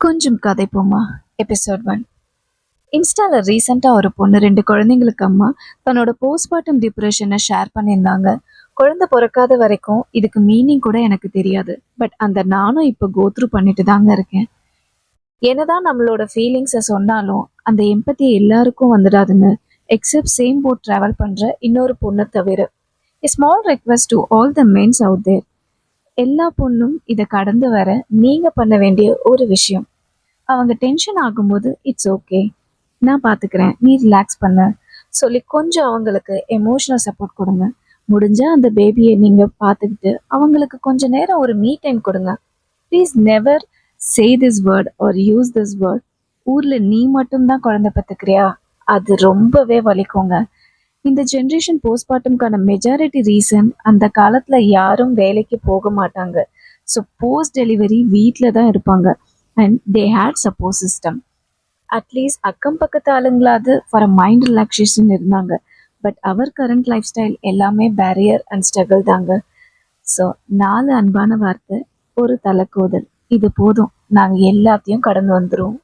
கொஞ்சம் கதைப்போமா. எபிசோட் 1. இன்ஸ்டால ரீசெண்டாக ஒரு பொண்ணு 2 குழந்தைங்களுக்கு அம்மா தன்னோட போஸ்ட்மார்ட்டம் டிப்ரெஷனை ஷேர் பண்ணியிருந்தாங்க. குழந்தை பிறக்காத வரைக்கும் இதுக்கு மீனிங் கூட எனக்கு தெரியாது. பட் அந்த நானும் இப்போ கோத்ரூ பண்ணிட்டு தாங்க இருக்கேன். என்னதான் நம்மளோட ஃபீலிங்ஸை சொன்னாலும் அந்த எம்பத்தி எல்லாருக்கும் வந்துடாதுங்க. எக்ஸப்ட் சேம் போட் ட்ராவல் பண்ணுற இன்னொரு பொண்ணை தவிர. A small request to all the men out there. எல்லா பொண்ணும் இதை கடந்து வர நீங்கள் பண்ண வேண்டிய ஒரு விஷயம், அவங்க டென்ஷன் ஆகும்போது இட்ஸ் ஓகே, நான் பார்த்துக்கிறேன், நீ ரிலாக்ஸ் பண்ண சொல்லி கொஞ்சம் அவங்களுக்கு எமோஷனல் சப்போர்ட் கொடுங்க. முடிஞ்சால் அந்த பேபியை நீங்கள் பார்த்துக்கிட்டு அவங்களுக்கு கொஞ்ச நேரம் ஒரு மீ டைம் கொடுங்க. Please never say this word or use this word. ஊரில் நீ மட்டும்தான் குழந்தை பார்த்துக்கிறியா, அது ரொம்பவே வலிக்குங்க. இந்த ஜென்ரேஷன் போஸ்ட்மார்ட்டம்கான மெஜாரிட்டி ரீசன் அந்த காலத்தில் யாரும் வேலைக்கு போக மாட்டாங்க. ஸோ போஸ்ட் டெலிவரி வீட்டில் தான் இருப்பாங்க. And they had support system. At least அக்கம் பக்கத்து ஆளுங்களாவது ஃபார் அ மைண்ட் ரிலாக்ஸேஷன் இருந்தாங்க. But our current lifestyle எல்லாமே பேரியர் அண்ட் ஸ்ட்ரகிள் தாங்க. ஸோ 4 அன்பான வார்த்தை, ஒரு தலைக்கோதல், இது போதும், நாங்கள் எல்லாத்தையும் கடந்து வந்துடுவோம்.